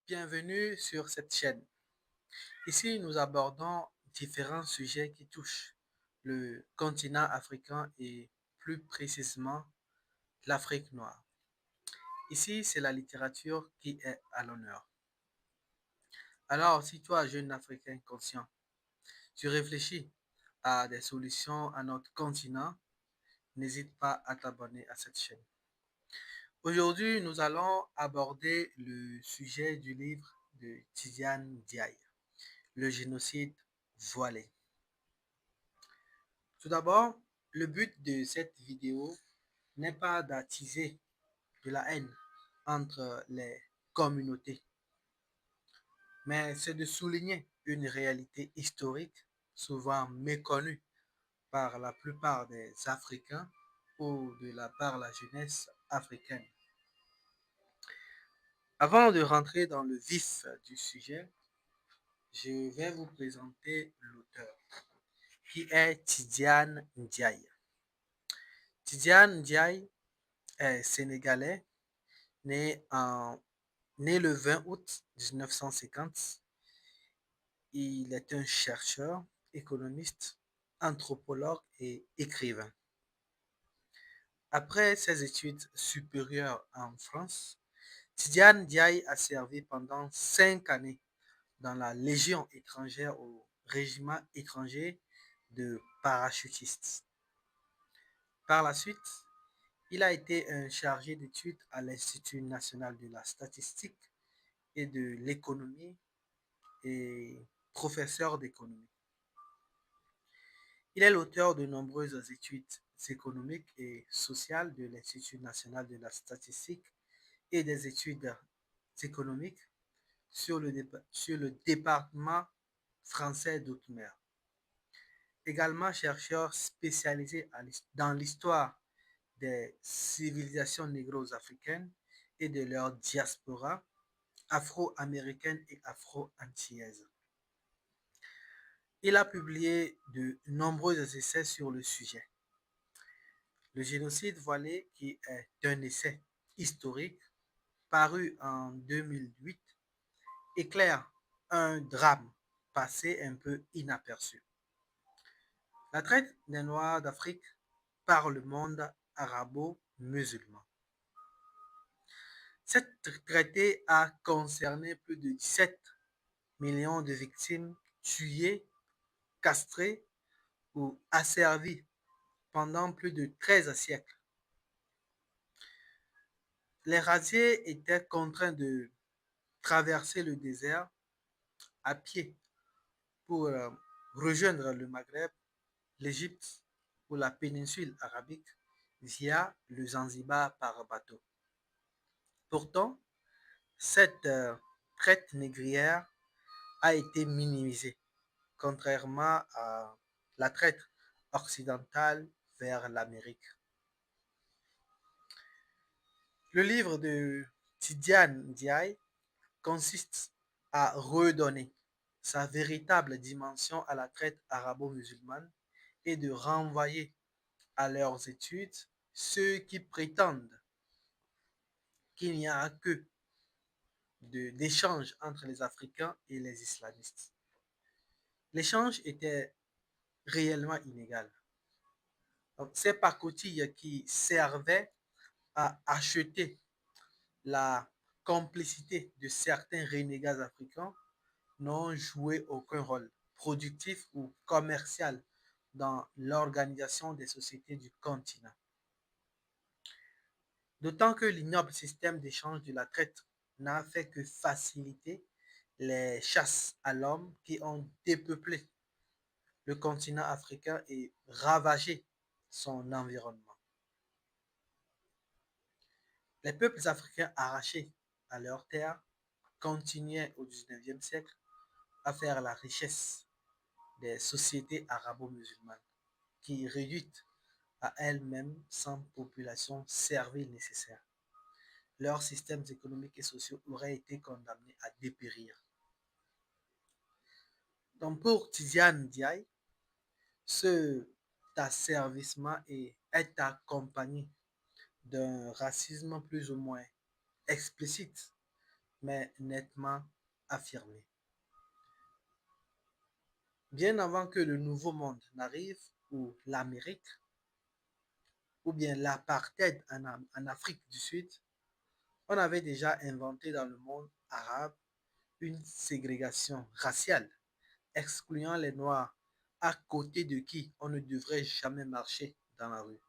Bienvenue sur cette chaîne. Ici, nous abordons différents sujets qui touchent le continent africain et plus précisément l'Afrique noire. Ici, c'est la littérature qui est à l'honneur. Alors, si toi, jeune Africain conscient, tu réfléchis à des solutions à notre continent, n'hésite pas à t'abonner à cette chaîne. Aujourd'hui, nous allons aborder le sujet du livre de Tidiane Diaye, le génocide voilé. Tout d'abord, le but de cette vidéo n'est pas d'attiser de la haine entre les communautés, mais c'est de souligner une réalité historique souvent méconnue par la plupart des Africains ou par la jeunesse africaine. Avant de rentrer dans le vif du sujet, je vais vous présenter l'auteur, qui est Tidiane Ndiaye. Tidiane Ndiaye est sénégalais, né, en, né le 20 août 1950. Il est un chercheur, économiste, anthropologue et écrivain. Après ses études supérieures en France, Tidiane Diaye a servi pendant 5 années dans la Légion étrangère au régiment étranger de parachutistes. Par la suite, il a été un chargé d'études à l'Institut national de la statistique et de l'économie et professeur d'économie. Il est l'auteur de nombreuses études économiques et sociales de l'Institut national de la statistique et des études économiques sur le département français d'outre-mer. Également chercheur spécialisé dans l'histoire des civilisations négro-africaines et de leur diaspora afro-américaine et afro-antillaise. Il a publié de nombreux essais sur le sujet. Le génocide voilé, qui est un essai historique paru en 2008, éclaire un drame passé un peu inaperçu. La traite des Noirs d'Afrique par le monde arabo-musulman. Cette traité a concerné plus de 17 millions de victimes tuées, castrées ou asservies pendant plus de 13 siècles. Les razziés étaient contraints de traverser le désert à pied pour rejoindre le Maghreb, l'Égypte ou la péninsule arabique via le Zanzibar par bateau. Pourtant, cette traite négrière a été minimisée, contrairement à la traite occidentale vers l'Amérique. Le livre de Tidiane Diaye consiste à redonner sa véritable dimension à la traite arabo-musulmane et de renvoyer à leurs études ceux qui prétendent qu'il n'y a que d'échanges entre les Africains et les islamistes. L'échange était réellement inégal. Ces pacotilles qui servaient à acheter la complicité de certains renégats africains n'ont joué aucun rôle productif ou commercial dans l'organisation des sociétés du continent. D'autant que l'ignoble système d'échange de la traite n'a fait que faciliter les chasses à l'homme qui ont dépeuplé le continent africain et ravagé son environnement. Les peuples africains arrachés à leurs terres continuaient au XIXe siècle à faire la richesse des sociétés arabo-musulmanes, qui, réduites à elles-mêmes sans population servile nécessaire, leurs systèmes économiques et sociaux auraient été condamnés à dépérir. Donc pour Tidiane Diaye, cet asservissement est accompagné d'un racisme plus ou moins explicite, mais nettement affirmée. Bien avant que le Nouveau Monde n'arrive, ou l'Amérique, ou bien l'apartheid en Afrique du Sud, on avait déjà inventé dans le monde arabe une ségrégation raciale, excluant les Noirs, à côté de qui on ne devrait jamais marcher dans la rue.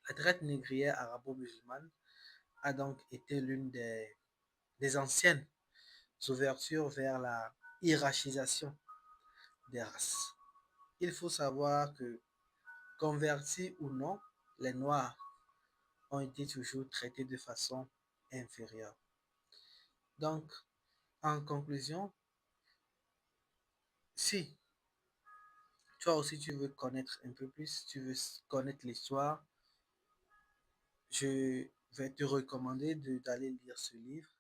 La traite négrière arabo-musulmane a donc été l'une des anciennes ouvertures vers la hiérarchisation des races. Il faut savoir que, convertis ou non, les Noirs ont été toujours traités de façon inférieure. Donc, en conclusion, si toi aussi tu veux connaître un peu plus, tu veux connaître l'histoire, je vais te recommander d'aller lire ce livre